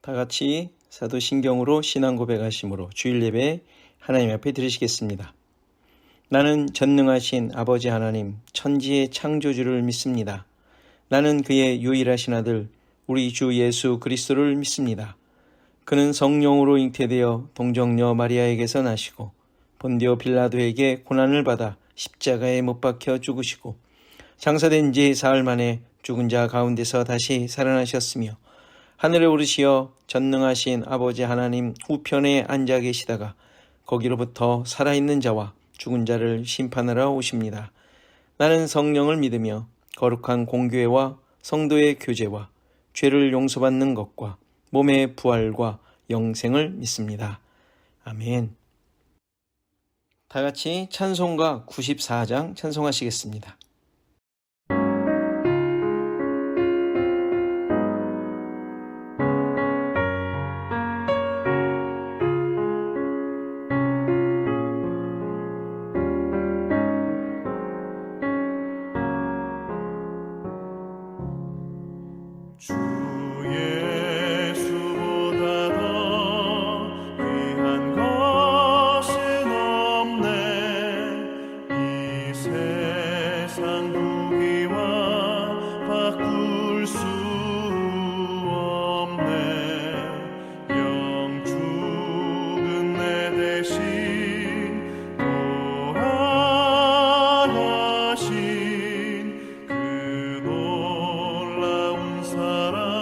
다 같이 사도신경으로 신앙 고백하심으로 주일 예배 하나님 앞에 드리시겠습니다. 나는 전능하신 아버지 하나님, 천지의 창조주를 믿습니다. 나는 그의 유일하신 아들, 우리 주 예수 그리스도를 믿습니다. 그는 성령으로 잉태되어 동정녀 마리아에게서 나시고 본디오 빌라도에게 고난을 받아 십자가에 못 박혀 죽으시고 장사된 지 사흘 만에 죽은 자 가운데서 다시 살아나셨으며 하늘에 오르시어 전능하신 아버지 하나님 우편에 앉아 계시다가 거기로부터 살아있는 자와 죽은 자를 심판하러 오십니다. 나는 성령을 믿으며 거룩한 공교회와 성도의 교제와 죄를 용서받는 것과 몸의 부활과 영생을 믿습니다. 아멘. 다 같이 찬송가 94장 찬송하시겠습니다. 그 놀라운 사랑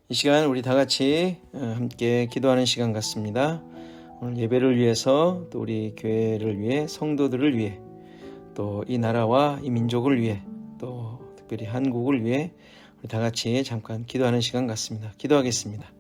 이 시간 우리 다 같이 함께 기도하는 시간 같습니다. 오늘 예배를 위해서, 또 우리 교회를 위해, 성도들을 위해, 또 이 나라와 이 민족을 위해, 또 특별히 한국을 위해 우리 다 같이 잠깐 기도하는 시간 같습니다. 기도하겠습니다.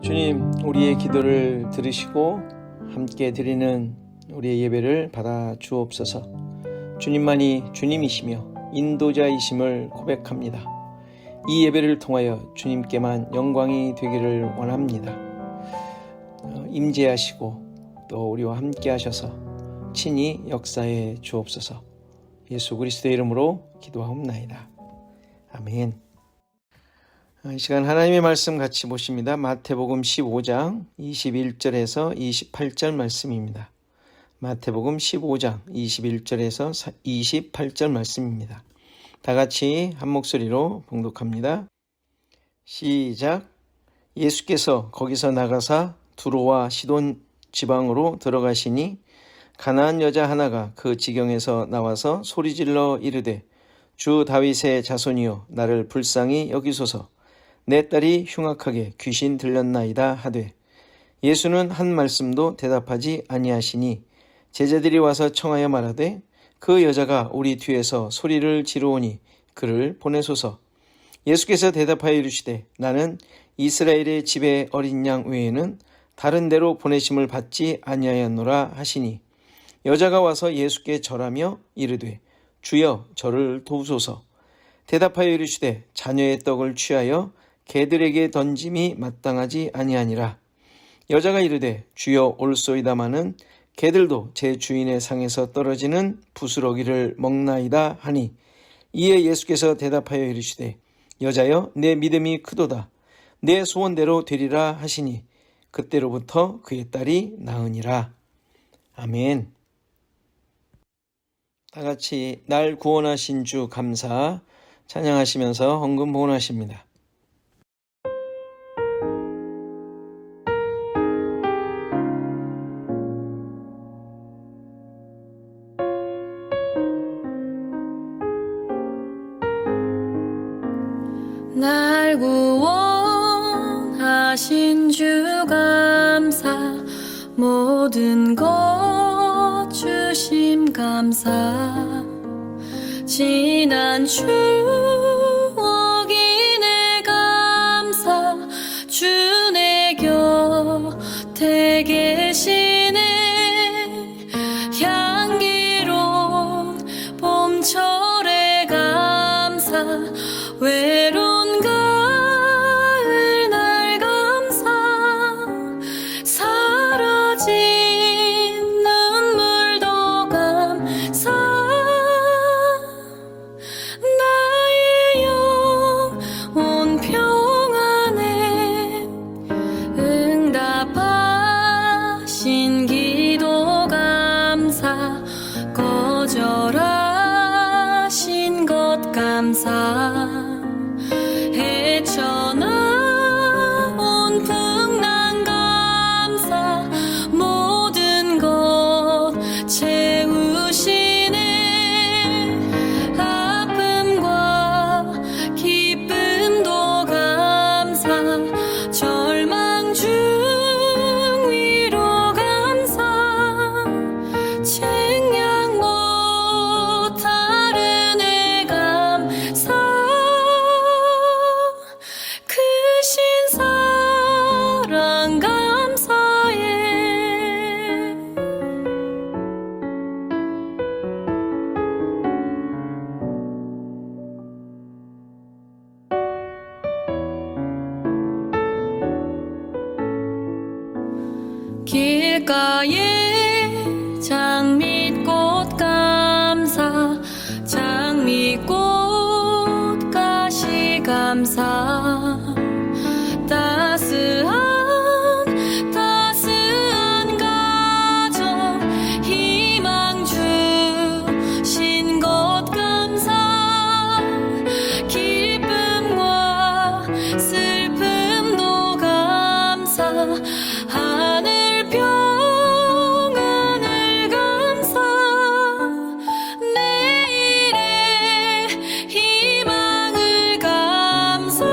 주님, 우리의 기도를 들으시고 함께 드리는 우리의 예배를 받아 주옵소서. 주님만이 주님이시며 인도자이심을 고백합니다. 이 예배를 통하여 주님께만 영광이 되기를 원합니다. 임재하시고 또 우리와 함께 하셔서 친히 역사해 주옵소서. 예수 그리스도의 이름으로 기도하옵나이다. 아멘. 이 시간 하나님의 말씀 같이 보십니다. 마태복음 15장 21절에서 28절 말씀입니다. 마태복음 15장 21절에서 28절 말씀입니다. 다 같이 한 목소리로 봉독합니다. 시작. 예수께서 거기서 나가사 두로와 시돈 지방으로 들어가시니 가나안 여자 하나가 그 지경에서 나와서 소리질러 이르되 주 다윗의 자손이여 나를 불쌍히 여기소서. 내 딸이 흉악하게 귀신 들렸나이다 하되 예수는 한 말씀도 대답하지 아니하시니 제자들이 와서 청하여 말하되 그 여자가 우리 뒤에서 소리를 지르오니 그를 보내소서. 예수께서 대답하여 이르시되 나는 이스라엘의 집에 어린 양 외에는 다른 데로 보내심을 받지 아니하였노라 하시니 여자가 와서 예수께 절하며 이르되 주여 저를 도우소서. 대답하여 이르시되 자녀의 떡을 취하여 개들에게 던짐이 마땅하지 아니하니라. 여자가 이르되 주여 올소이다마는 개들도 제 주인의 상에서 떨어지는 부스러기를 먹나이다 하니 이에 예수께서 대답하여 이르시되 여자여 내 믿음이 크도다. 내 소원대로 되리라 하시니 그때로부터 그의 딸이 나으니라. 아멘. 다 같이 날 구원하신 주 감사 찬양하시면서 헌금 봉헌하십니다. 날 구원하신 주 감사 모든 것 주심 감사 지난 추억이 내 감사 주 내 곁에 계시네 향기로운 봄철의 감사 외로운 가을 날 감사 사라진 눈물도 감사 나의 희망 감사해. 길가에 장미꽃 감사, 장미꽃 가시 감사. 따스한 가정 희망 주신 것 감사. 기쁨과 슬픔도 감사. 하늘 평안을 감사. 내일의 희망을 감사.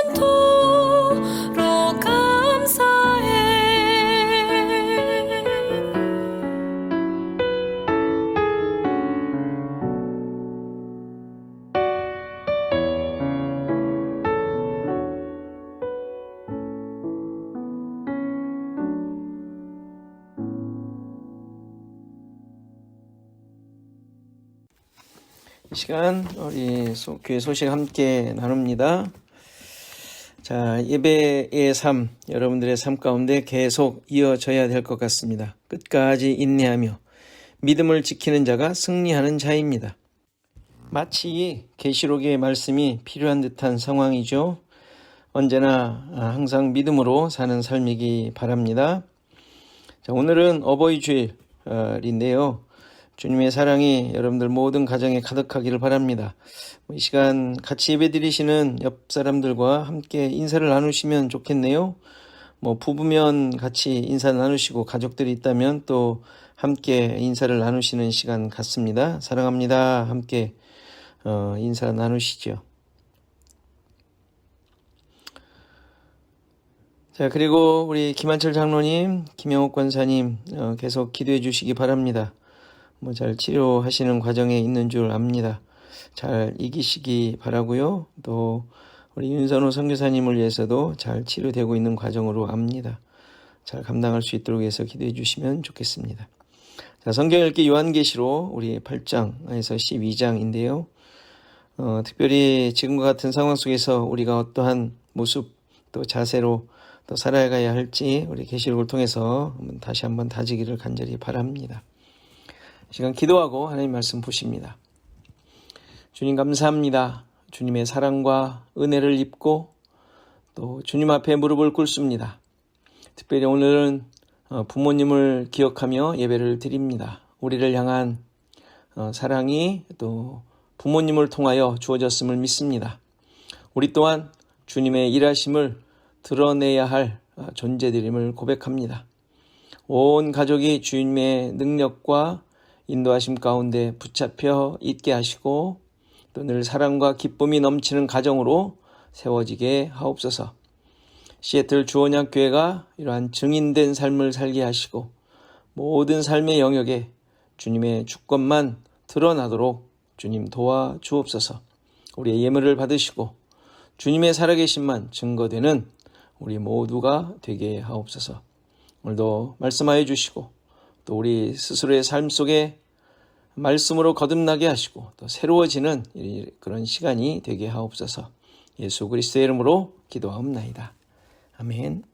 영원토록 감사해. 이 시간 우리 교회 소식 함께 나눕니다. 자, 예배의 삶, 여러분들의 삶 가운데 계속 이어져야 될 것 같습니다. 끝까지 인내하며 믿음을 지키는 자가 승리하는 자입니다. 마치 계시록의 말씀이 필요한 듯한 상황이죠. 언제나 항상 믿음으로 사는 삶이기 바랍니다. 자, 오늘은 어버이 주일인데요. 주님의 사랑이 여러분들 모든 가정에 가득하기를 바랍니다. 이 시간 같이 예배드리시는 옆 사람들과 함께 인사를 나누시면 좋겠네요. 부부면 같이 인사 나누시고, 가족들이 있다면 또 함께 인사를 나누시는 시간 같습니다. 사랑합니다. 함께 인사 나누시죠. 자, 그리고 우리 김한철 장로님, 김영옥 권사님 계속 기도해 주시기 바랍니다. 잘 치료하시는 과정에 있는 줄 압니다. 잘 이기시기 바라고요. 또 우리 윤선호 선교사님을 위해서도 잘 치료되고 있는 과정으로 압니다. 잘 감당할 수 있도록 해서 기도해 주시면 좋겠습니다. 자, 성경 읽기 요한계시록 우리 8장에서 12장인데요. 특별히 지금과 같은 상황 속에서 우리가 어떠한 모습 또 자세로 또 살아가야 할지 우리 계시록을 통해서 다시 한번 다지기를 간절히 바랍니다. 시간 기도하고 하나님 말씀 보십니다. 주님 감사합니다. 주님의 사랑과 은혜를 입고 또 주님 앞에 무릎을 꿇습니다. 특별히 오늘은 부모님을 기억하며 예배를 드립니다. 우리를 향한 사랑이 또 부모님을 통하여 주어졌음을 믿습니다. 우리 또한 주님의 일하심을 드러내야 할 존재들임을 고백합니다. 온 가족이 주님의 능력과 인도하심 가운데 붙잡혀 있게 하시고 또 늘 사랑과 기쁨이 넘치는 가정으로 세워지게 하옵소서. 시애틀 주원약교회가 이러한 증인된 삶을 살게 하시고 모든 삶의 영역에 주님의 주권만 드러나도록 주님 도와주옵소서. 우리의 예물을 받으시고 주님의 살아계심만 증거되는 우리 모두가 되게 하옵소서. 오늘도 말씀하여 주시고 또 우리 스스로의 삶 속에 말씀으로 거듭나게 하시고 또 새로워지는 그런 시간이 되게 하옵소서. 예수 그리스도의 이름으로 기도하옵나이다. 아멘.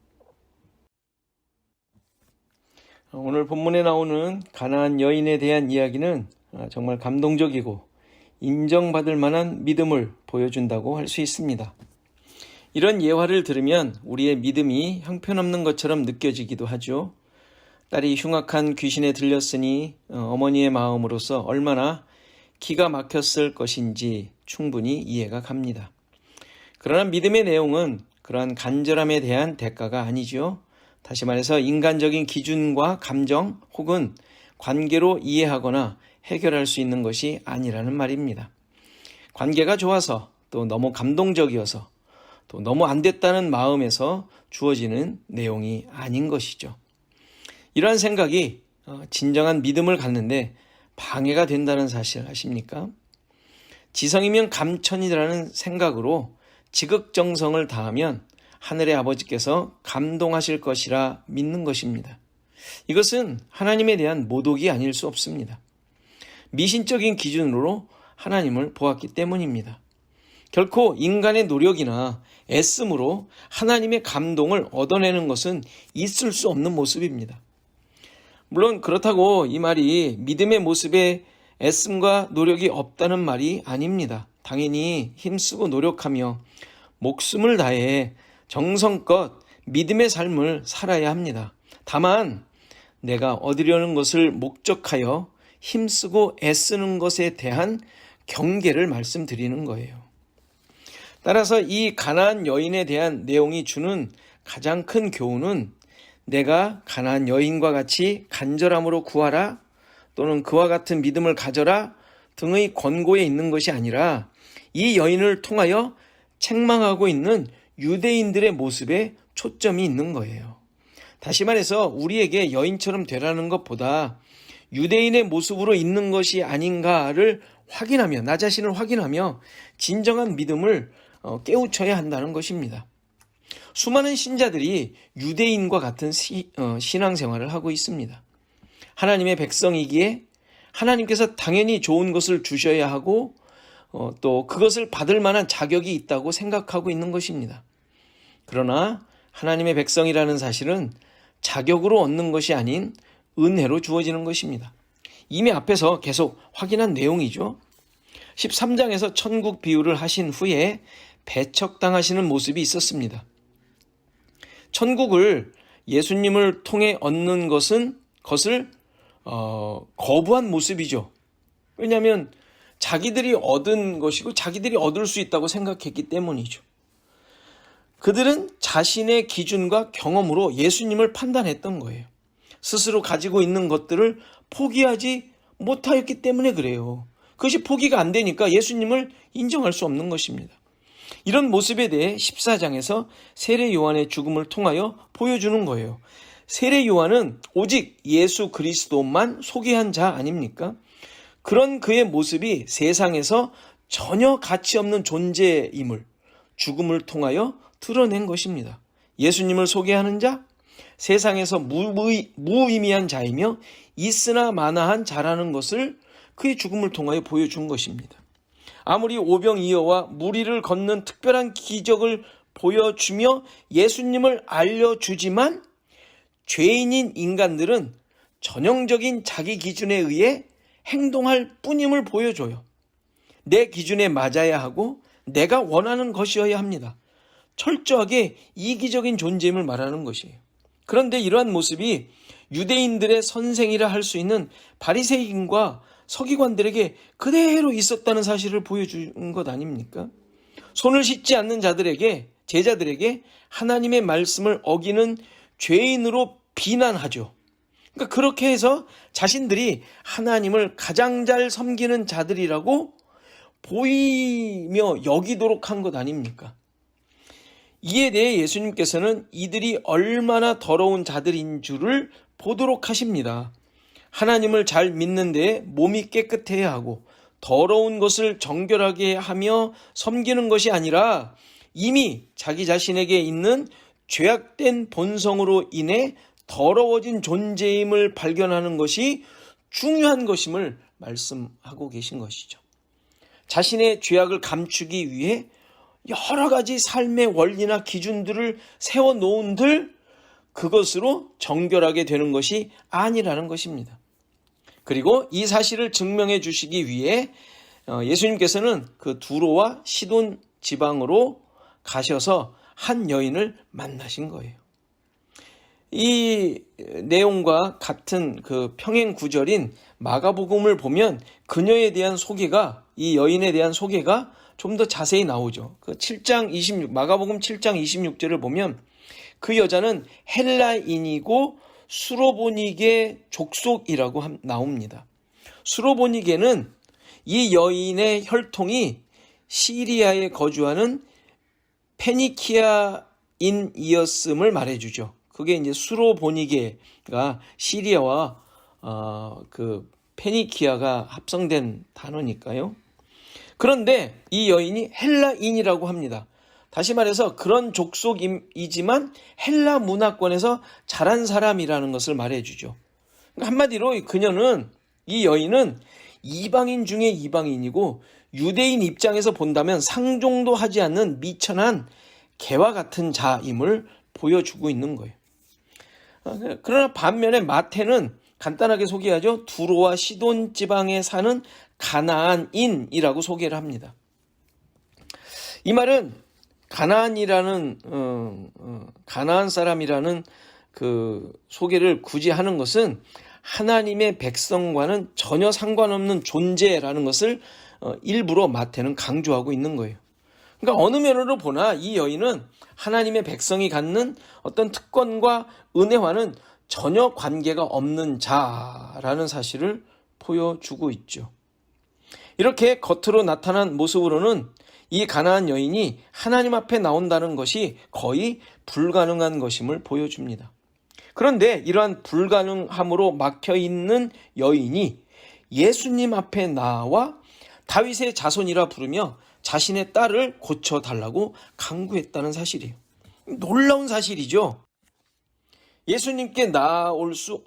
오늘 본문에 나오는 가나안 여인에 대한 이야기는 정말 감동적이고 인정받을 만한 믿음을 보여준다고 할 수 있습니다. 이런 예화를 들으면 우리의 믿음이 형편없는 것처럼 느껴지기도 하죠. 딸이 흉악한 귀신에 들렸으니 어머니의 마음으로서 얼마나 기가 막혔을 것인지 충분히 이해가 갑니다. 그러나 믿음의 내용은 그러한 간절함에 대한 대가가 아니죠. 다시 말해서 인간적인 기준과 감정 혹은 관계로 이해하거나 해결할 수 있는 것이 아니라는 말입니다. 관계가 좋아서 또 너무 감동적이어서 또 너무 안 됐다는 마음에서 주어지는 내용이 아닌 것이죠. 이러한 생각이 진정한 믿음을 갖는데 방해가 된다는 사실 아십니까? 지성이면 감천이라는 생각으로 지극정성을 다하면 하늘의 아버지께서 감동하실 것이라 믿는 것입니다. 이것은 하나님에 대한 모독이 아닐 수 없습니다. 미신적인 기준으로 하나님을 보았기 때문입니다. 결코 인간의 노력이나 애씀으로 하나님의 감동을 얻어내는 것은 있을 수 없는 모습입니다. 물론 그렇다고 이 말이 믿음의 모습에 애씀과 노력이 없다는 말이 아닙니다. 당연히 힘쓰고 노력하며 목숨을 다해 정성껏 믿음의 삶을 살아야 합니다. 다만 내가 얻으려는 것을 목적하여 힘쓰고 애쓰는 것에 대한 경계를 말씀드리는 거예요. 따라서 이 가나안 여인에 대한 내용이 주는 가장 큰 교훈은 내가 가나안 여인과 같이 간절함으로 구하라 또는 그와 같은 믿음을 가져라 등의 권고에 있는 것이 아니라 이 여인을 통하여 책망하고 있는 유대인들의 모습에 초점이 있는 거예요. 다시 말해서 우리에게 여인처럼 되라는 것보다 유대인의 모습으로 있는 것이 아닌가를 확인하며 나 자신을 확인하며 진정한 믿음을 깨우쳐야 한다는 것입니다. 수많은 신자들이 유대인과 같은 신앙생활을 하고 있습니다. 하나님의 백성이기에 하나님께서 당연히 좋은 것을 주셔야 하고 또 그것을 받을 만한 자격이 있다고 생각하고 있는 것입니다. 그러나 하나님의 백성이라는 사실은 자격으로 얻는 것이 아닌 은혜로 주어지는 것입니다. 이미 앞에서 계속 확인한 내용이죠. 13장에서 천국 비유를 하신 후에 배척당하시는 모습이 있었습니다. 천국을 예수님을 통해 얻는 것을 거부한 모습이죠. 왜냐하면 자기들이 얻은 것이고 자기들이 얻을 수 있다고 생각했기 때문이죠. 그들은 자신의 기준과 경험으로 예수님을 판단했던 거예요. 스스로 가지고 있는 것들을 포기하지 못하였기 때문에 그래요. 그것이 포기가 안 되니까 예수님을 인정할 수 없는 것입니다. 이런 모습에 대해 14장에서 세례 요한의 죽음을 통하여 보여주는 거예요. 세례 요한은 오직 예수 그리스도만 소개한 자 아닙니까? 그런 그의 모습이 세상에서 전혀 가치 없는 존재임을 죽음을 통하여 드러낸 것입니다. 예수님을 소개하는 자, 세상에서 무의미한 자이며 있으나 마나한 자라는 것을 그의 죽음을 통하여 보여준 것입니다. 아무리 오병이어와 무리를 걷는 특별한 기적을 보여주며 예수님을 알려주지만 죄인인 인간들은 전형적인 자기 기준에 의해 행동할 뿐임을 보여줘요. 내 기준에 맞아야 하고 내가 원하는 것이어야 합니다. 철저하게 이기적인 존재임을 말하는 것이에요. 그런데 이러한 모습이 유대인들의 선생이라 할 수 있는 바리새인과 서기관들에게 그대로 있었다는 사실을 보여준 것 아닙니까? 손을 씻지 않는 제자들에게 하나님의 말씀을 어기는 죄인으로 비난하죠. 그러니까 그렇게 해서 자신들이 하나님을 가장 잘 섬기는 자들이라고 보이며 여기도록 한 것 아닙니까? 이에 대해 예수님께서는 이들이 얼마나 더러운 자들인 줄을 보도록 하십니다. 하나님을 잘 믿는 데에 몸이 깨끗해야 하고 더러운 것을 정결하게 하며 섬기는 것이 아니라 이미 자기 자신에게 있는 죄악된 본성으로 인해 더러워진 존재임을 발견하는 것이 중요한 것임을 말씀하고 계신 것이죠. 자신의 죄악을 감추기 위해 여러 가지 삶의 원리나 기준들을 세워놓은들 그것으로 정결하게 되는 것이 아니라는 것입니다. 그리고 이 사실을 증명해 주시기 위해 예수님께서는 그 두로와 시돈 지방으로 가셔서 한 여인을 만나신 거예요. 이 내용과 같은 그 평행 구절인 마가복음을 보면 그녀에 대한 소개가 이 여인에 대한 소개가 좀 더 자세히 나오죠. 그 7장 26 마가복음 7장 26절을 보면 그 여자는 헬라인이고 수로보니게 족속이라고 나옵니다. 수로보니게는 이 여인의 혈통이 시리아에 거주하는 페니키아인이었음을 말해주죠. 그게 이제 수로보니게가 시리아와 그 페니키아가 합성된 단어니까요. 그런데 이 여인이 헬라인이라고 합니다. 다시 말해서 그런 족속이지만 헬라 문화권에서 자란 사람이라는 것을 말해주죠. 한마디로 그녀는, 이 여인은 이방인 중에 이방인이고 유대인 입장에서 본다면 상종도 하지 않는 미천한 개와 같은 자임을 보여주고 있는 거예요. 그러나 반면에 마태는 간단하게 소개하죠. 두로와 시돈 지방에 사는 가나안인이라고 소개를 합니다. 이 말은 가나안이라는 가나안 사람이라는 그 소개를 굳이 하는 것은 하나님의 백성과는 전혀 상관없는 존재라는 것을 일부러 마태는 강조하고 있는 거예요. 그러니까 어느 면으로 보나 이 여인은 하나님의 백성이 갖는 어떤 특권과 은혜와는 전혀 관계가 없는 자라는 사실을 보여주고 있죠. 이렇게 겉으로 나타난 모습으로는 이 가나안 여인이 하나님 앞에 나온다는 것이 거의 불가능한 것임을 보여줍니다. 그런데 이러한 불가능함으로 막혀있는 여인이 예수님 앞에 나와 다윗의 자손이라 부르며 자신의 딸을 고쳐달라고 간구했다는 사실이에요. 놀라운 사실이죠. 예수님께 나올 수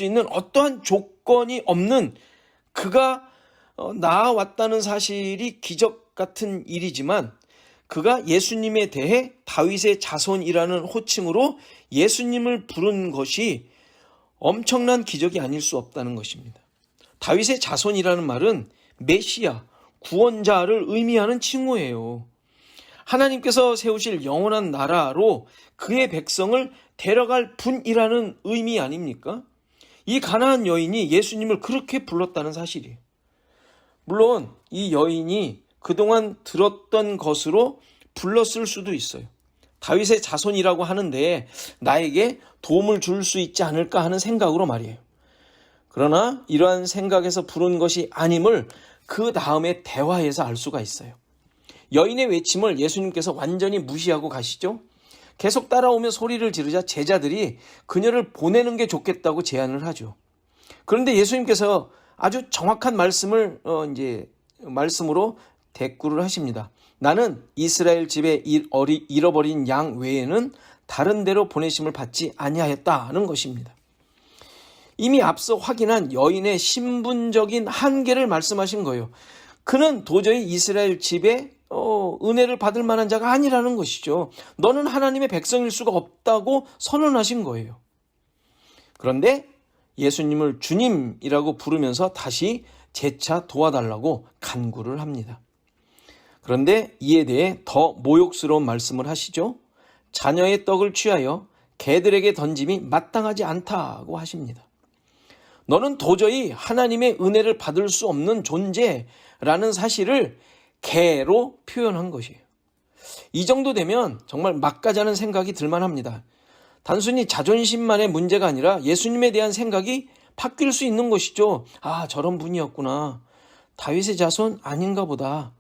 있는 어떠한 조건이 없는 그가 나아왔다는 사실이 기적 같은 일이지만, 그가 예수님에 대해 다윗의 자손이라는 호칭으로 예수님을 부른 것이 엄청난 기적이 아닐 수 없다는 것입니다. 다윗의 자손이라는 말은 메시아, 구원자를 의미하는 칭호예요. 하나님께서 세우실 영원한 나라로 그의 백성을 데려갈 분이라는 의미 아닙니까? 이 가나안 여인이 예수님을 그렇게 불렀다는 사실이에요. 물론 이 여인이 그동안 들었던 것으로 불렀을 수도 있어요. 다윗의 자손이라고 하는데 나에게 도움을 줄 수 있지 않을까 하는 생각으로 말이에요. 그러나 이러한 생각에서 부른 것이 아님을 그 다음에 대화에서 알 수가 있어요. 여인의 외침을 예수님께서 완전히 무시하고 가시죠. 계속 따라오며 소리를 지르자 제자들이 그녀를 보내는 게 좋겠다고 제안을 하죠. 그런데 예수님께서 아주 정확한 말씀으로 대꾸를 하십니다. 나는 이스라엘 집에 잃어버린 양 외에는 다른 데로 보내심을 받지 아니하였다는 것입니다. 이미 앞서 확인한 여인의 신분적인 한계를 말씀하신 거예요. 그는 도저히 이스라엘 집에 은혜를 받을 만한 자가 아니라는 것이죠. 너는 하나님의 백성일 수가 없다고 선언하신 거예요. 그런데 예수님을 주님이라고 부르면서 다시 재차 도와달라고 간구를 합니다. 그런데 이에 대해 더 모욕스러운 말씀을 하시죠. 자녀의 떡을 취하여 개들에게 던짐이 마땅하지 않다고 하십니다. 너는 도저히 하나님의 은혜를 받을 수 없는 존재라는 사실을 개로 표현한 것이에요. 이 정도 되면 정말 막가자는 생각이 들만합니다. 단순히 자존심만의 문제가 아니라 예수님에 대한 생각이 바뀔 수 있는 것이죠. 아, 저런 분이었구나. 다윗의 자손 아닌가 보다.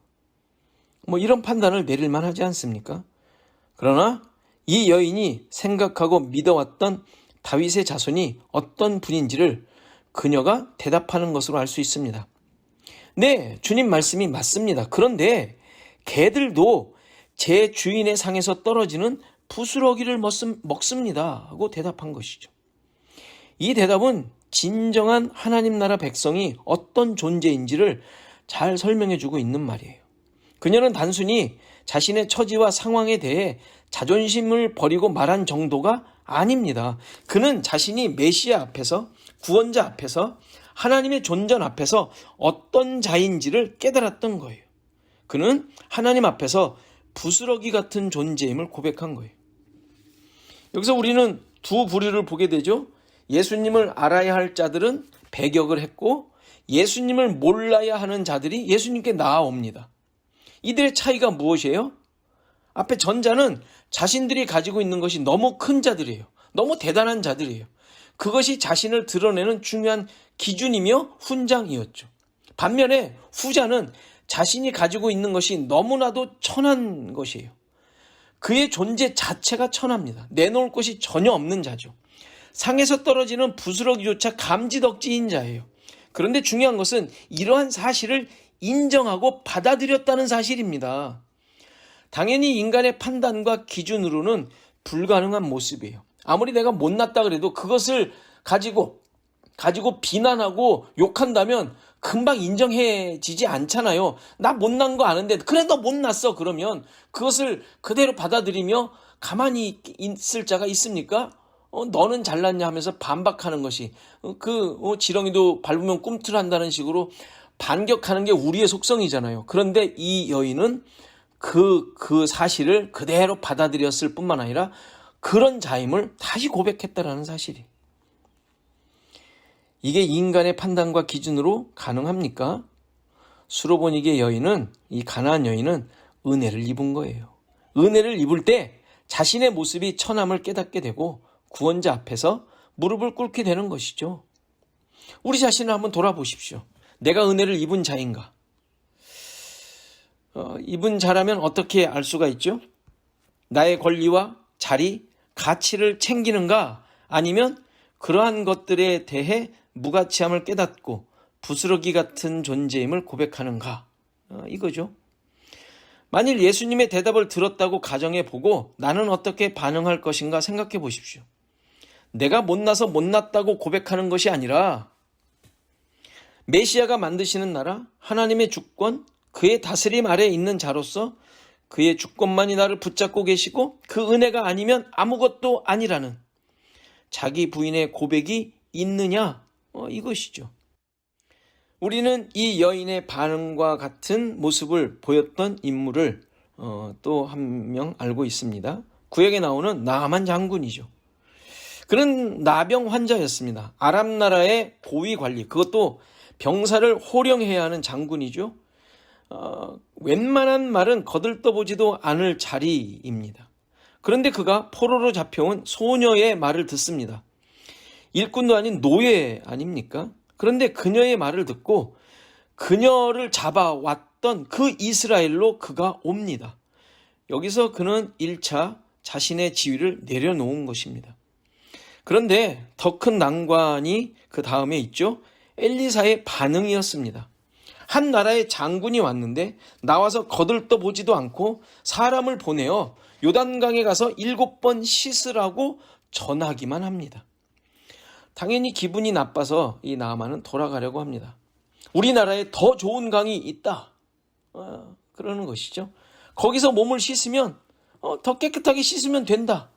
이런 판단을 내릴 만하지 않습니까? 그러나 이 여인이 생각하고 믿어왔던 다윗의 자손이 어떤 분인지를 그녀가 대답하는 것으로 알 수 있습니다. 네, 주님 말씀이 맞습니다. 그런데 개들도 제 주인의 상에서 떨어지는 부스러기를 먹습니다 하고 대답한 것이죠. 이 대답은 진정한 하나님 나라 백성이 어떤 존재인지를 잘 설명해주고 있는 말이에요. 그녀는 단순히 자신의 처지와 상황에 대해 자존심을 버리고 말한 정도가 아닙니다. 그는 자신이 메시아 앞에서, 구원자 앞에서, 하나님의 존전 앞에서 어떤 자인지를 깨달았던 거예요. 그는 하나님 앞에서 부스러기 같은 존재임을 고백한 거예요. 여기서 우리는 두 부류를 보게 되죠. 예수님을 알아야 할 자들은 배격을 했고, 예수님을 몰라야 하는 자들이 예수님께 나아옵니다. 이들의 차이가 무엇이에요? 앞에 전자는 자신들이 가지고 있는 것이 너무 큰 자들이에요. 너무 대단한 자들이에요. 그것이 자신을 드러내는 중요한 기준이며 훈장이었죠. 반면에 후자는 자신이 가지고 있는 것이 너무나도 천한 것이에요. 그의 존재 자체가 천합니다. 내놓을 것이 전혀 없는 자죠. 상에서 떨어지는 부스러기조차 감지덕지인 자예요. 그런데 중요한 것은 이러한 사실을 인정하고 받아들였다는 사실입니다. 당연히 인간의 판단과 기준으로는 불가능한 모습이에요. 아무리 내가 못났다 그래도 그것을 가지고 비난하고 욕한다면 금방 인정해지지 않잖아요. 나 못난 거 아는데 그래 너 못났어 그러면 그것을 그대로 받아들이며 가만히 있을 자가 있습니까? 너는 잘났냐 하면서 반박하는 것이 지렁이도 밟으면 꿈틀한다는 식으로 반격하는 게 우리의 속성이잖아요. 그런데 이 여인은 그 사실을 그대로 받아들였을 뿐만 아니라 그런 자임을 다시 고백했다라는 사실이. 이게 인간의 판단과 기준으로 가능합니까? 수로보니게 여인은, 이 가나안 여인은 은혜를 입은 거예요. 은혜를 입을 때 자신의 모습이 천함을 깨닫게 되고 구원자 앞에서 무릎을 꿇게 되는 것이죠. 우리 자신을 한번 돌아보십시오. 내가 은혜를 입은 자인가? 입은 자라면 어떻게 알 수가 있죠? 나의 권리와 자리, 가치를 챙기는가? 아니면 그러한 것들에 대해 무가치함을 깨닫고 부스러기 같은 존재임을 고백하는가? 이거죠. 만일 예수님의 대답을 들었다고 가정해 보고 나는 어떻게 반응할 것인가 생각해 보십시오. 내가 못나서 못났다고 고백하는 것이 아니라 메시아가 만드시는 나라, 하나님의 주권, 그의 다스림 아래에 있는 자로서 그의 주권만이 나를 붙잡고 계시고 그 은혜가 아니면 아무것도 아니라는 자기 부인의 고백이 있느냐? 이것이죠. 우리는 이 여인의 반응과 같은 모습을 보였던 인물을 또 한 명 알고 있습니다. 구약에 나오는 나아만 장군이죠. 그는 나병 환자였습니다. 아람 나라의 고위 관리, 그것도 병사를 호령해야 하는 장군이죠. 웬만한 말은 거들떠보지도 않을 자리입니다. 그런데 그가 포로로 잡혀온 소녀의 말을 듣습니다. 일꾼도 아닌 노예 아닙니까? 그런데 그녀의 말을 듣고 그녀를 잡아왔던 그 이스라엘로 그가 옵니다. 여기서 그는 1차 자신의 지위를 내려놓은 것입니다. 그런데 더 큰 난관이 그 다음에 있죠. 엘리사의 반응이었습니다. 한 나라의 장군이 왔는데 나와서 거들떠보지도 않고 사람을 보내어 요단강에 가서 7번 씻으라고 전하기만 합니다. 당연히 기분이 나빠서 이 나아만은 돌아가려고 합니다. 우리나라에 더 좋은 강이 있다. 그러는 것이죠. 거기서 몸을 씻으면 더 깨끗하게 씻으면 된다.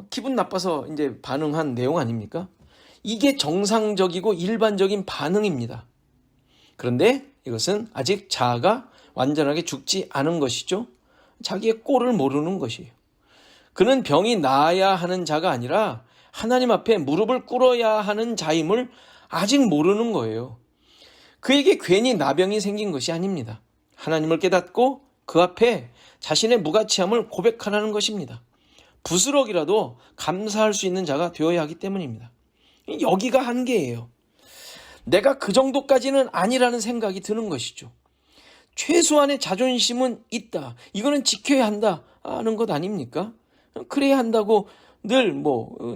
기분 나빠서 이제 반응한 내용 아닙니까? 이게 정상적이고 일반적인 반응입니다. 그런데 이것은 아직 자아가 완전하게 죽지 않은 것이죠. 자기의 꼴을 모르는 것이에요. 그는 병이 나아야 하는 자가 아니라 하나님 앞에 무릎을 꿇어야 하는 자임을 아직 모르는 거예요. 그에게 괜히 나병이 생긴 것이 아닙니다. 하나님을 깨닫고 그 앞에 자신의 무가치함을 고백하라는 것입니다. 부스럭이라도 감사할 수 있는 자가 되어야 하기 때문입니다. 여기가 한계예요. 내가 그 정도까지는 아니라는 생각이 드는 것이죠. 최소한의 자존심은 있다. 이거는 지켜야 한다 하는 것 아닙니까? 그래야 한다고 늘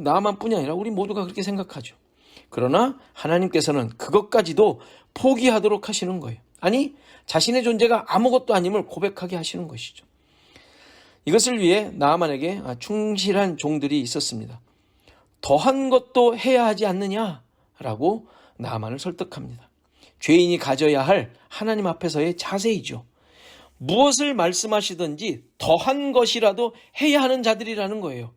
나만 뿐이 아니라 우리 모두가 그렇게 생각하죠. 그러나 하나님께서는 그것까지도 포기하도록 하시는 거예요. 아니, 자신의 존재가 아무것도 아님을 고백하게 하시는 것이죠. 이것을 위해 나아만에게 충실한 종들이 있었습니다. 더한 것도 해야 하지 않느냐라고 나아만을 설득합니다. 죄인이 가져야 할 하나님 앞에서의 자세이죠. 무엇을 말씀하시든지 더한 것이라도 해야 하는 자들이라는 거예요.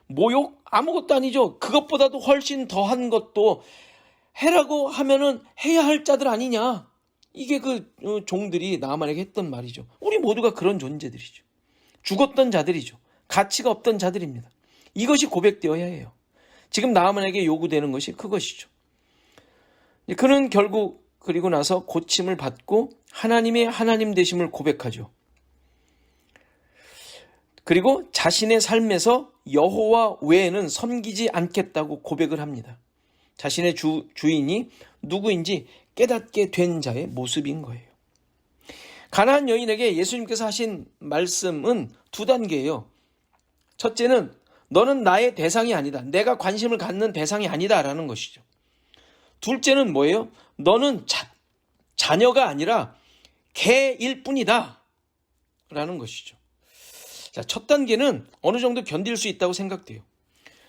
모욕? 아무것도 아니죠. 그것보다도 훨씬 더한 것도 해라고 하면은 해야 할 자들 아니냐. 이게 그 종들이 나아만에게 했던 말이죠. 우리 모두가 그런 존재들이죠. 죽었던 자들이죠. 가치가 없던 자들입니다. 이것이 고백되어야 해요. 지금 나아만에게 요구되는 것이 그것이죠. 그는 결국 그리고 나서 고침을 받고 하나님의 하나님 되심을 고백하죠. 그리고 자신의 삶에서 여호와 외에는 섬기지 않겠다고 고백을 합니다. 자신의 주인이 누구인지 깨닫게 된 자의 모습인 거예요. 가나안 여인에게 예수님께서 하신 말씀은 2단계예요. 첫째는 너는 나의 대상이 아니다. 내가 관심을 갖는 대상이 아니다라는 것이죠. 둘째는 뭐예요? 너는 자녀가 아니라 개일 뿐이다. 라는 것이죠. 자, 첫 단계는 어느 정도 견딜 수 있다고 생각돼요.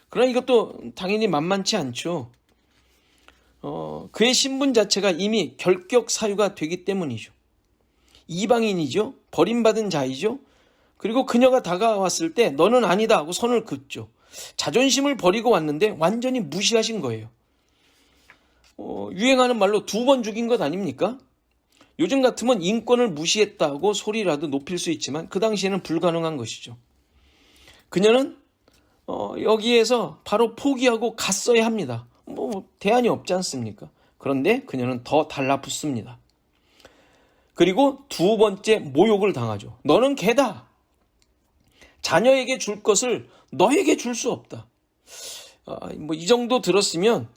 그러나 이것도 당연히 만만치 않죠. 그의 신분 자체가 이미 결격 사유가 되기 때문이죠. 이방인이죠. 버림받은 자이죠. 그리고 그녀가 다가왔을 때 너는 아니다 하고 선을 긋죠. 자존심을 버리고 왔는데 완전히 무시하신 거예요. 유행하는 말로 2번 죽인 것 아닙니까? 요즘 같으면 인권을 무시했다고 소리라도 높일 수 있지만 그 당시에는 불가능한 것이죠. 그녀는 여기에서 바로 포기하고 갔어야 합니다. 대안이 없지 않습니까? 그런데 그녀는 더 달라붙습니다. 그리고 2번째 모욕을 당하죠. 너는 개다. 자녀에게 줄 것을 너에게 줄 수 없다. 이 정도 들었으면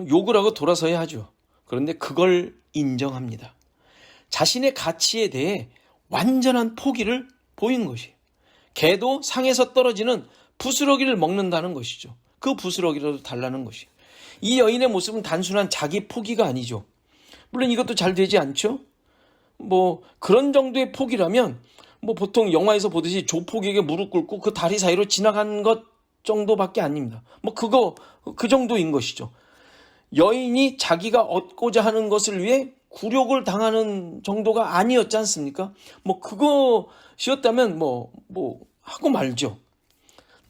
욕을 하고 돌아서야 하죠. 그런데 그걸 인정합니다. 자신의 가치에 대해 완전한 포기를 보인 것이에요. 개도 상에서 떨어지는 부스러기를 먹는다는 것이죠. 그 부스러기라도 달라는 것이에요. 이 여인의 모습은 단순한 자기 포기가 아니죠. 물론 이것도 잘 되지 않죠. 그런 정도의 포기라면 보통 영화에서 보듯이 조폭에게 무릎 꿇고 그 다리 사이로 지나간 것 정도밖에 아닙니다. 그 정도인 것이죠. 여인이 자기가 얻고자 하는 것을 위해 굴욕을 당하는 정도가 아니었지 않습니까? 그것이었다면 하고 말죠.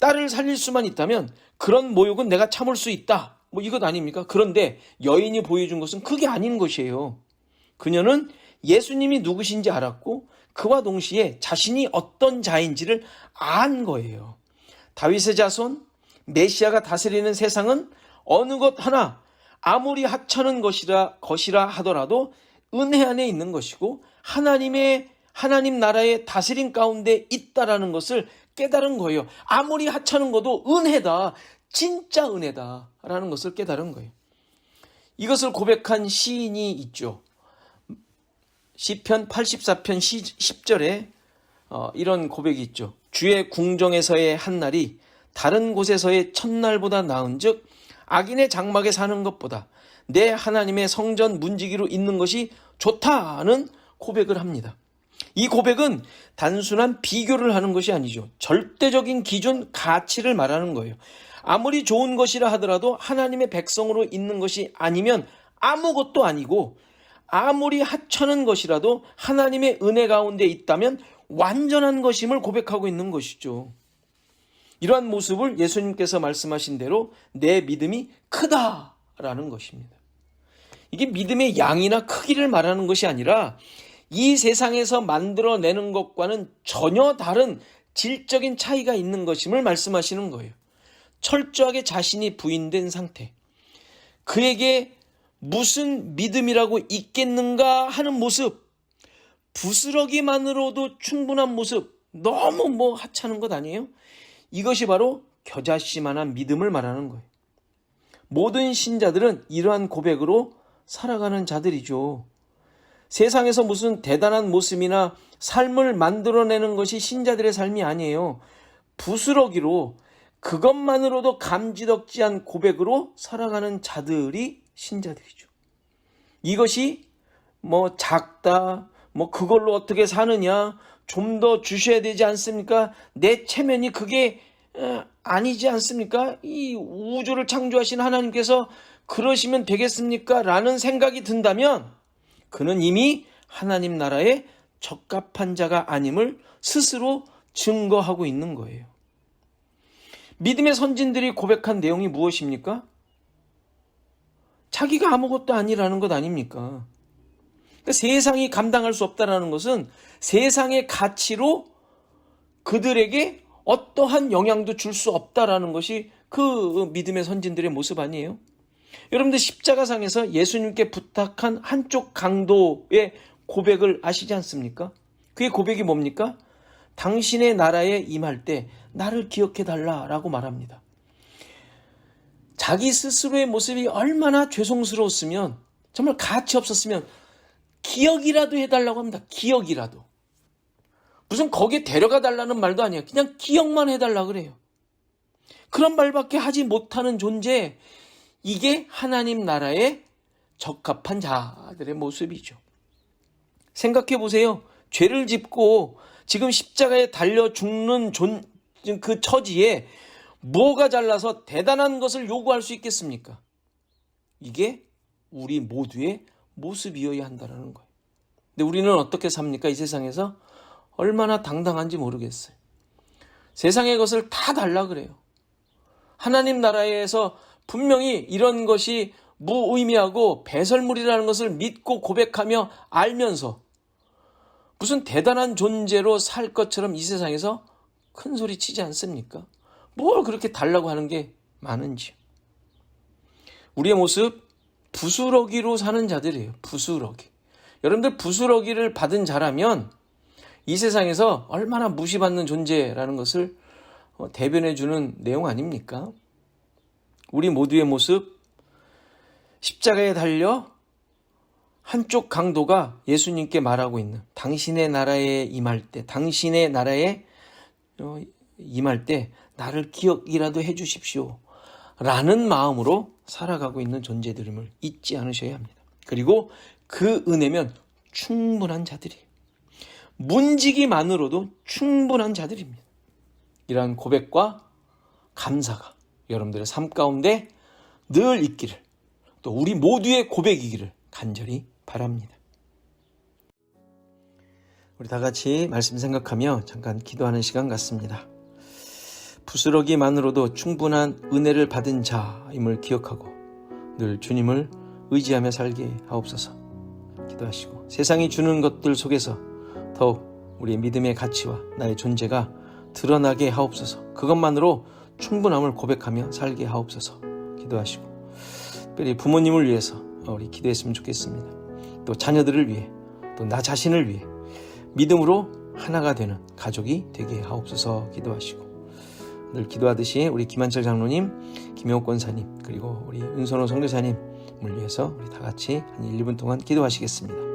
딸을 살릴 수만 있다면 그런 모욕은 내가 참을 수 있다. 이것 아닙니까? 그런데 여인이 보여준 것은 그게 아닌 것이에요. 그녀는 예수님이 누구신지 알았고 그와 동시에 자신이 어떤 자인지를 안 거예요. 다윗의 자손, 메시아가 다스리는 세상은 어느 것 하나 아무리 하찮은 것이라 하더라도 은혜 안에 있는 것이고 하나님 나라의 다스림 가운데 있다라는 것을 깨달은 거예요. 아무리 하찮은 것도 은혜다. 진짜 은혜다라는 것을 깨달은 거예요. 이것을 고백한 시인이 있죠. 시편 84편 10절에 이런 고백이 있죠. 주의 궁정에서의 한날이 다른 곳에서의 첫날보다 나은즉 악인의 장막에 사는 것보다 내 하나님의 성전 문지기로 있는 것이 좋다는 고백을 합니다. 이 고백은 단순한 비교를 하는 것이 아니죠. 절대적인 기준, 가치를 말하는 거예요. 아무리 좋은 것이라 하더라도 하나님의 백성으로 있는 것이 아니면 아무것도 아니고 아무리 하찮은 것이라도 하나님의 은혜 가운데 있다면 완전한 것임을 고백하고 있는 것이죠. 이러한 모습을 예수님께서 말씀하신 대로 내 믿음이 크다라는 것입니다. 이게 믿음의 양이나 크기를 말하는 것이 아니라 이 세상에서 만들어내는 것과는 전혀 다른 질적인 차이가 있는 것임을 말씀하시는 거예요. 철저하게 자신이 부인된 상태. 그에게 무슨 믿음이라고 있겠는가 하는 모습. 부스러기만으로도 충분한 모습. 너무 하찮은 것 아니에요? 이것이 바로 겨자씨만한 믿음을 말하는 거예요. 모든 신자들은 이러한 고백으로 살아가는 자들이죠. 세상에서 무슨 대단한 모습이나 삶을 만들어내는 것이 신자들의 삶이 아니에요. 부스러기로 그것만으로도 감지덕지한 고백으로 살아가는 자들이 신자들이죠. 이것이 작다, 그걸로 어떻게 사느냐, 좀 더 주셔야 되지 않습니까? 내 체면이 그게 아니지 않습니까? 이 우주를 창조하신 하나님께서 그러시면 되겠습니까? 라는 생각이 든다면 그는 이미 하나님 나라에 적합한 자가 아님을 스스로 증거하고 있는 거예요. 믿음의 선진들이 고백한 내용이 무엇입니까? 자기가 아무것도 아니라는 것 아닙니까? 그러니까 세상이 감당할 수 없다는 것은 세상의 가치로 그들에게 어떠한 영향도 줄 수 없다라는 것이 그 믿음의 선진들의 모습 아니에요? 여러분들 십자가상에서 예수님께 부탁한 한쪽 강도의 고백을 아시지 않습니까? 그의 고백이 뭡니까? 당신의 나라에 임할 때 나를 기억해달라라고 말합니다. 자기 스스로의 모습이 얼마나 죄송스러웠으면, 정말 가치 없었으면 기억이라도 해달라고 합니다. 기억이라도. 무슨 거기에 데려가 달라는 말도 아니에요. 그냥 기억만 해달라 그래요. 그런 말밖에 하지 못하는 존재, 이게 하나님 나라에 적합한 자들의 모습이죠. 생각해 보세요. 죄를 짓고 지금 십자가에 달려 죽는 그 처지에 뭐가 잘나서 대단한 것을 요구할 수 있겠습니까? 이게 우리 모두의 모습이어야 한다는 거예요. 근데 우리는 어떻게 삽니까? 이 세상에서 얼마나 당당한지 모르겠어요. 세상의 것을 다 달라 그래요. 하나님 나라에서 분명히 이런 것이 무의미하고 배설물이라는 것을 믿고 고백하며 알면서 무슨 대단한 존재로 살 것처럼 이 세상에서 큰 소리 치지 않습니까? 뭘 그렇게 달라고 하는 게 많은지요. 우리의 모습 부스러기로 사는 자들이에요. 부스러기. 여러분들 부스러기를 받은 자라면 이 세상에서 얼마나 무시받는 존재라는 것을 대변해 주는 내용 아닙니까? 우리 모두의 모습 십자가에 달려 한쪽 강도가 예수님께 말하고 있는 당신의 나라에 임할 때, 당신의 나라에 임할 때 나를 기억이라도 해 주십시오 라는 마음으로 살아가고 있는 존재들임을 잊지 않으셔야 합니다. 그리고 그 은혜면 충분한 자들이에요. 문지기만으로도 충분한 자들입니다. 이러한 고백과 감사가 여러분들의 삶 가운데 늘 있기를, 또 우리 모두의 고백이기를 간절히 바랍니다. 우리 다 같이 말씀 생각하며 잠깐 기도하는 시간 갖습니다. 부스러기만으로도 충분한 은혜를 받은 자임을 기억하고 늘 주님을 의지하며 살게 하옵소서. 기도하시고 세상이 주는 것들 속에서 더욱 우리의 믿음의 가치와 나의 존재가 드러나게 하옵소서. 그것만으로 충분함을 고백하며 살게 하옵소서. 기도하시고 특별히 부모님을 위해서 우리 기도했으면 좋겠습니다. 또 자녀들을 위해, 또 나 자신을 위해 믿음으로 하나가 되는 가족이 되게 하옵소서. 기도하시고 늘 기도하듯이 우리 김한철 장로님, 김용옥 권사님, 그리고 우리 은선호 선교사님을 위해서 우리 다 같이 한 1분 동안 기도하시겠습니다.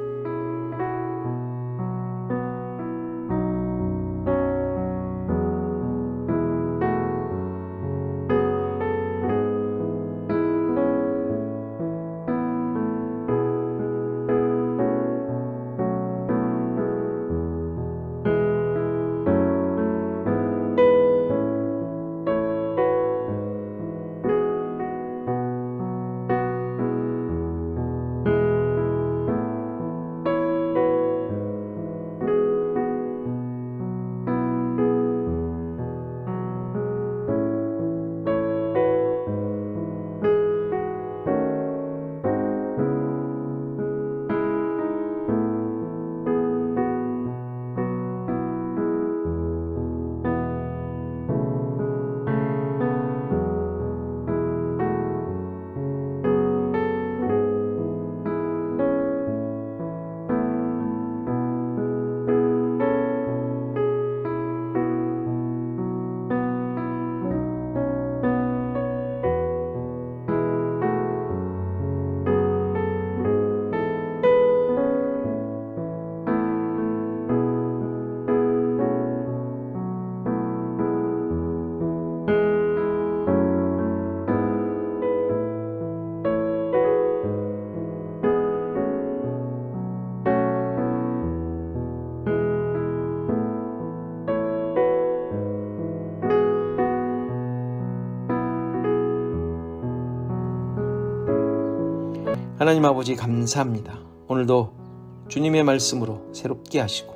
하나님 아버지 감사합니다. 오늘도 주님의 말씀으로 새롭게 하시고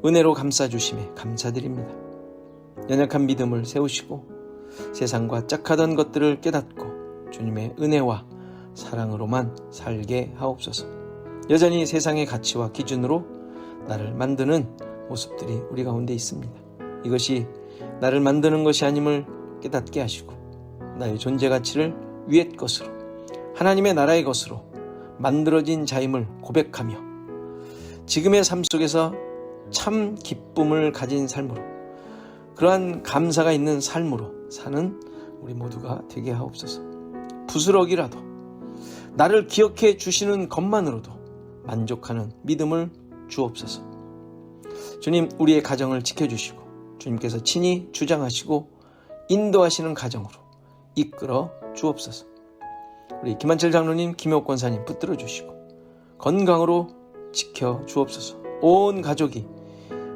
은혜로 감싸주심에 감사드립니다. 연약한 믿음을 세우시고 세상과 짝하던 것들을 깨닫고 주님의 은혜와 사랑으로만 살게 하옵소서. 여전히 세상의 가치와 기준으로 나를 만드는 모습들이 우리 가운데 있습니다. 이것이 나를 만드는 것이 아님을 깨닫게 하시고 나의 존재 가치를 위의 것으로 하나님의 나라의 것으로 만들어진 자임을 고백하며 지금의 삶 속에서 참 기쁨을 가진 삶으로, 그러한 감사가 있는 삶으로 사는 우리 모두가 되게 하옵소서. 부스럭이라도 나를 기억해 주시는 것만으로도 만족하는 믿음을 주옵소서. 주님, 우리의 가정을 지켜주시고 주님께서 친히 주장하시고 인도하시는 가정으로 이끌어 주옵소서. 우리 김한철 장로님, 김용옥 권사님 붙들어 주시고 건강으로 지켜 주옵소서. 온 가족이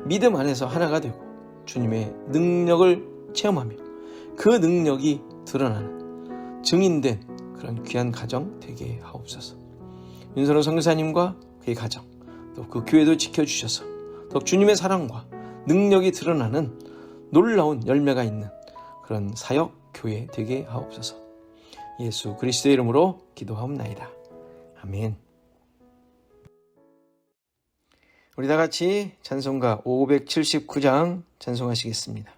믿음 안에서 하나가 되고 주님의 능력을 체험하며 그 능력이 드러나는 증인된 그런 귀한 가정 되게 하옵소서. 윤선호 선교사님과 그의 가정, 또 그 교회도 지켜주셔서 더 주님의 사랑과 능력이 드러나는 놀라운 열매가 있는 그런 사역 교회 되게 하옵소서. 예수 그리스도의 이름으로 기도하옵나이다. 아멘. 우리 다 같이 찬송가 579장 찬송하시겠습니다.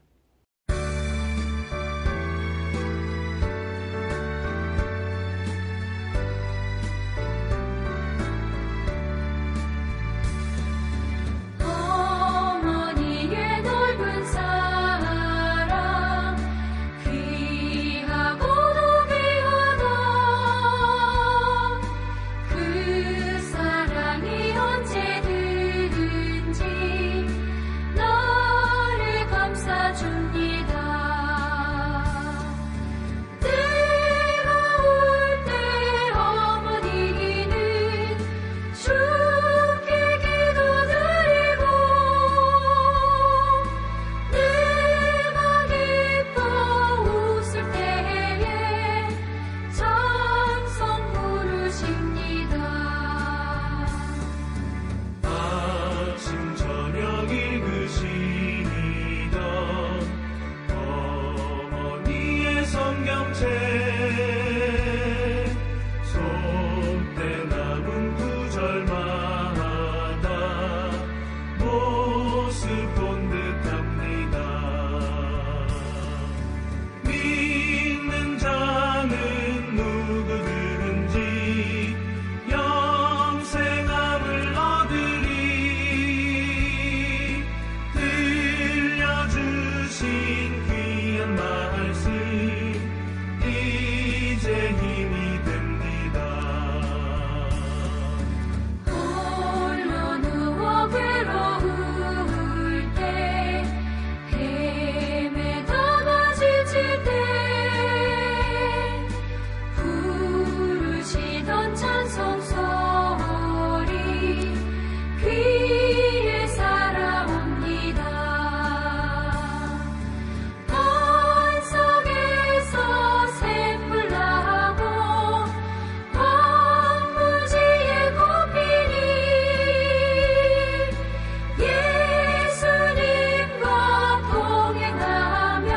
어머니의 넓은 사랑 귀하고도 귀하다. 그 사랑이 언제든지 나를 감싸줍니다. 뜨거울 때 어머니는 주께 기도드리고 내가 기뻐 웃을 때에 찬송 부르십니다. 아침 저녁 읽으시던 어머니의 성경책 손때 남은 구절마다 모습 본 듯합니다. 믿는 자는 누구든지 영생함을 얻으리. 들려주신 귀한 말씀 이제 힘이 됩니다. 홀로 누워 괴로울 때 헤매다가 지칠 때 부르시던 찬송 소리 귀에 살아옵니다. 반석에서 샘물 나고 황무지에 꽃피니 예수님과 동행하면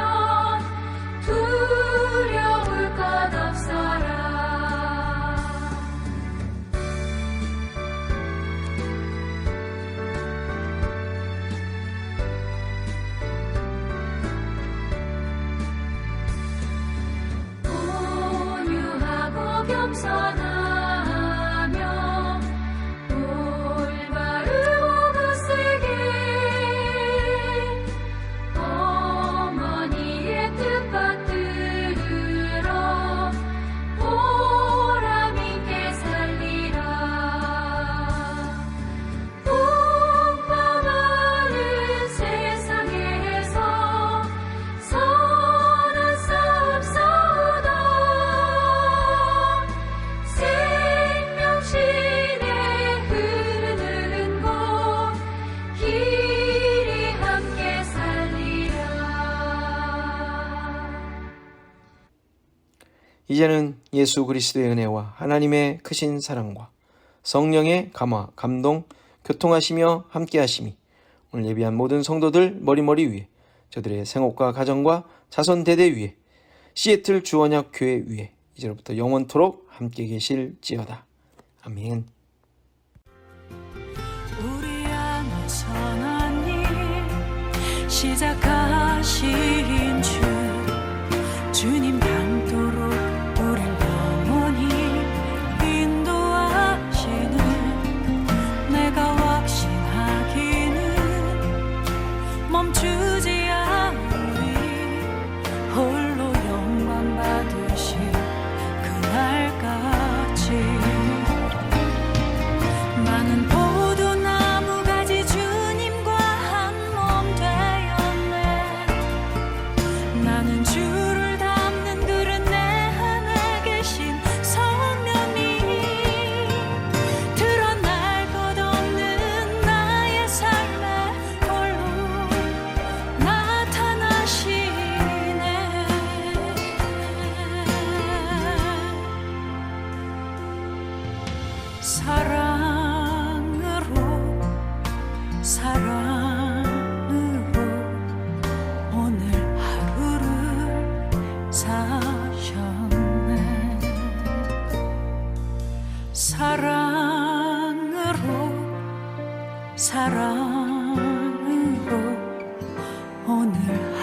두려울 것 없어라. 온유하고 겸손하며 올바르고 굳세게 어머니의 뜻받들어 보람 있게 살리라. 풍파많은 세상에서 선한 싸움 싸우다 생명신에 흐르는 곳 길이 함께 살리라. 이제는 예수 그리스도의 은혜와 하나님의 크신 사랑과 성령의 감화, 감동, 교통하시며 함께하심이 오늘 예비한 모든 성도들 머리머리 위에, 저들의 생업과 가정과 자손 대대 위에, 시애틀 주원약 교회 위에 이제로부터 영원토록 함께 계실지어다. 아멘. 우리 안에 선한 일 시작하신 주님 닮도록 우릴 영원히 인도하시는 내가 확신하기는 멈추지 않으리. 홀로 영광 받으실 그날까지 나는 포도나무 가지 주님과 한 몸 되었네. 사랑으로 오늘